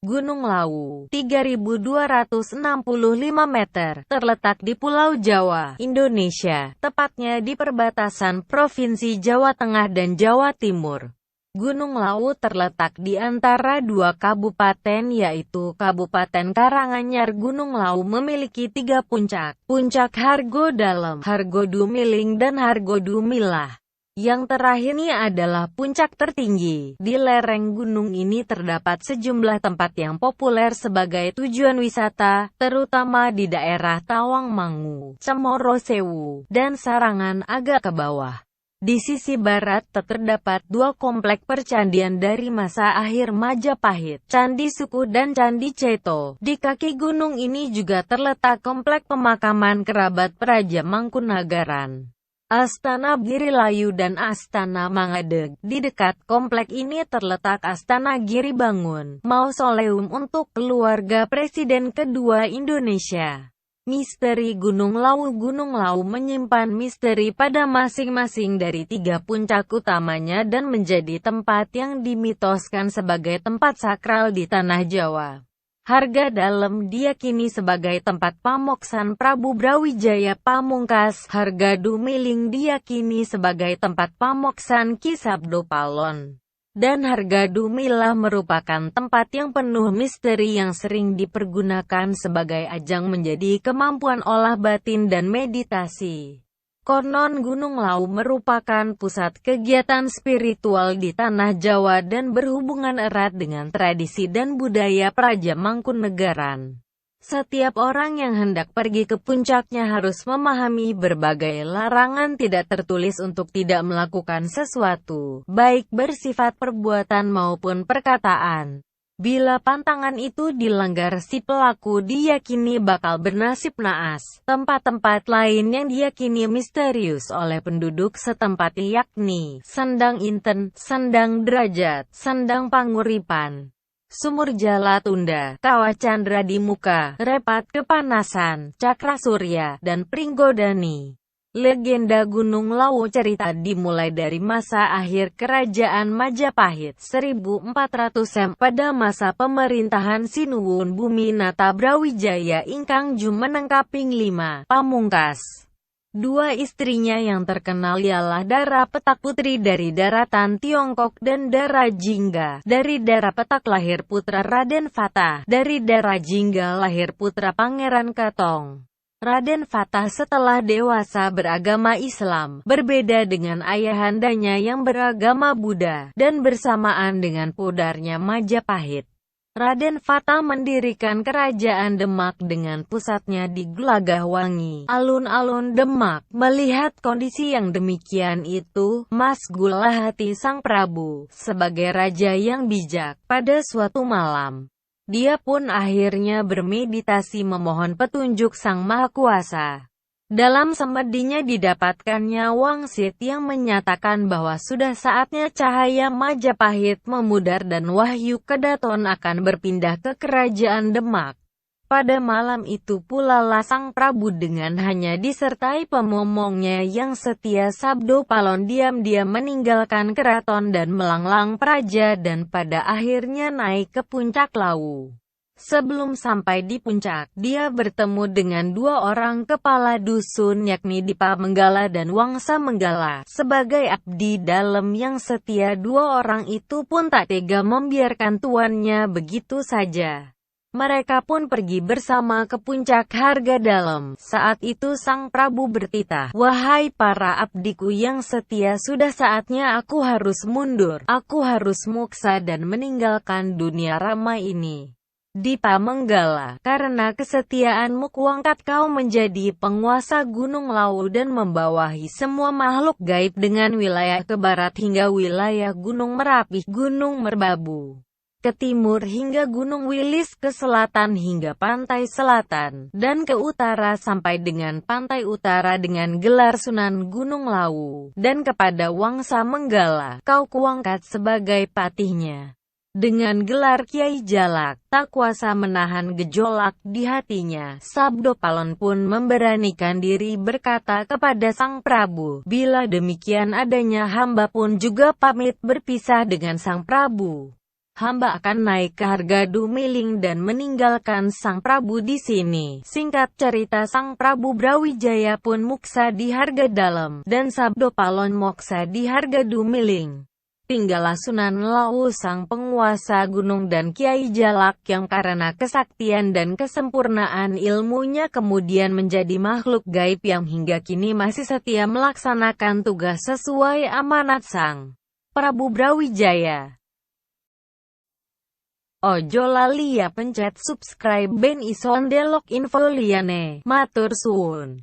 Gunung Lawu, 3.265 meter, terletak di Pulau Jawa, Indonesia, tepatnya di perbatasan Provinsi Jawa Tengah dan Jawa Timur. Gunung Lawu terletak di antara dua kabupaten yaitu Kabupaten Karanganyar. Gunung Lawu memiliki tiga puncak, Puncak Hargodalam, Hargodumiling dan Hargodumilah. Yang terakhir ini adalah puncak tertinggi. Di lereng gunung ini terdapat sejumlah tempat yang populer sebagai tujuan wisata, terutama di daerah Tawangmangu, Cemorosewu, dan Sarangan agak ke bawah. Di sisi barat terdapat dua komplek percandian dari masa akhir Majapahit, Candi Suku dan Candi Ceto. Di kaki gunung ini juga terletak komplek pemakaman kerabat Praja Mangkunagaran, Astana Girilayu dan Astana Mangade. Di dekat komplek ini terletak Astana Giribangun, mausoleum untuk keluarga Presiden kedua Indonesia. Misteri Gunung Lawu. Gunung Lawu menyimpan misteri pada masing-masing dari tiga puncak utamanya dan menjadi tempat yang dimitoskan sebagai tempat sakral di tanah Jawa. Hargodalam diyakini sebagai tempat pamoksan Prabu Brawijaya Pamungkas. Hargodumiling diyakini sebagai tempat pamoksan Ki Sabdopalon. Dan Hargodumilah merupakan tempat yang penuh misteri yang sering dipergunakan sebagai ajang menjadi kemampuan olah batin dan meditasi. Konon Gunung Lawu merupakan pusat kegiatan spiritual di tanah Jawa dan berhubungan erat dengan tradisi dan budaya Praja Mangkunagaran. Setiap orang yang hendak pergi ke puncaknya harus memahami berbagai larangan tidak tertulis untuk tidak melakukan sesuatu, baik bersifat perbuatan maupun perkataan. Bila pantangan itu dilanggar, si pelaku diyakini bakal bernasib naas. Tempat-tempat lain yang diyakini misterius oleh penduduk setempat yakni Sendang Inten, Sendang Derajat, Sendang Panguripan, Sumur Jala Tunda, Kawah Candra di Muka, Repat Kepanasan, Cakra Surya, dan Pringgodani. Legenda Gunung Lawu. Cerita dimulai dari masa akhir Kerajaan Majapahit 1400 pada masa pemerintahan Sinuwun Buminata Brawijaya ingkang jumenengkaping 5 Pamungkas. Dua istrinya yang terkenal ialah Dara Petak putri dari daratan Tiongkok dan Dara Jingga. Dari Dara Petak lahir putra Raden Fatah. Dari Dara Jingga lahir putra Pangeran Katong. Raden Fatah setelah dewasa beragama Islam, berbeda dengan ayahandanya yang beragama Buddha, dan bersamaan dengan pudarnya Majapahit. Raden Fatah mendirikan kerajaan Demak dengan pusatnya di Gelagahwangi, alun-alun Demak. Melihat kondisi yang demikian itu, masgulah hati sang Prabu, sebagai raja yang bijak. Pada suatu malam, dia pun akhirnya bermeditasi memohon petunjuk Sang Maha Kuasa. Dalam semedinya didapatkannya wangsit yang menyatakan bahwa sudah saatnya cahaya Majapahit memudar dan wahyu Kedaton akan berpindah ke kerajaan Demak. Pada malam itu pula Sang Prabu dengan hanya disertai pemomongnya yang setia Sabdopalon diam-diam meninggalkan keraton dan melanglang praja dan pada akhirnya naik ke puncak Lawu. Sebelum sampai di puncak, dia bertemu dengan dua orang kepala dusun yakni Dipa Menggala dan Wangsa Menggala. Sebagai abdi dalam yang setia, dua orang itu pun tak tega membiarkan tuannya begitu saja. Mereka pun pergi bersama ke puncak Hargodalam. Saat itu Sang Prabu bertitah, "Wahai para abdiku yang setia, sudah saatnya aku harus mundur. Aku harus muksa dan meninggalkan dunia ramai ini." Dipa Menggala, karena kesetiaanmu kuangkat kau menjadi penguasa Gunung Lawu dan membawahi semua makhluk gaib dengan wilayah ke barat hingga wilayah Gunung Merapi, Gunung Merbabu ke timur hingga Gunung Wilis ke selatan hingga pantai selatan, dan ke utara sampai dengan pantai utara dengan gelar Sunan Gunung Lawu, dan kepada Wangsa Menggala, kau kuangkat sebagai patihnya. Dengan gelar Kiai Jalak, tak kuasa menahan gejolak di hatinya, Sabdopalon pun memberanikan diri berkata kepada Sang Prabu, "Bila demikian adanya hamba pun juga pamit berpisah dengan Sang Prabu." Hamba akan naik ke harga Dumiling dan meninggalkan Sang Prabu di sini. Singkat cerita, Sang Prabu Brawijaya pun muksa di harga dalam, dan Sabdo Palon moksa di harga Dumiling. Tinggallah Sunan Lawu sang penguasa gunung dan Kiai Jalak yang karena kesaktian dan kesempurnaan ilmunya kemudian menjadi makhluk gaib yang hingga kini masih setia melaksanakan tugas sesuai amanat Sang Prabu Brawijaya. Ojo lali ya pencet subscribe ben ison delok info liyane. Matur suwun.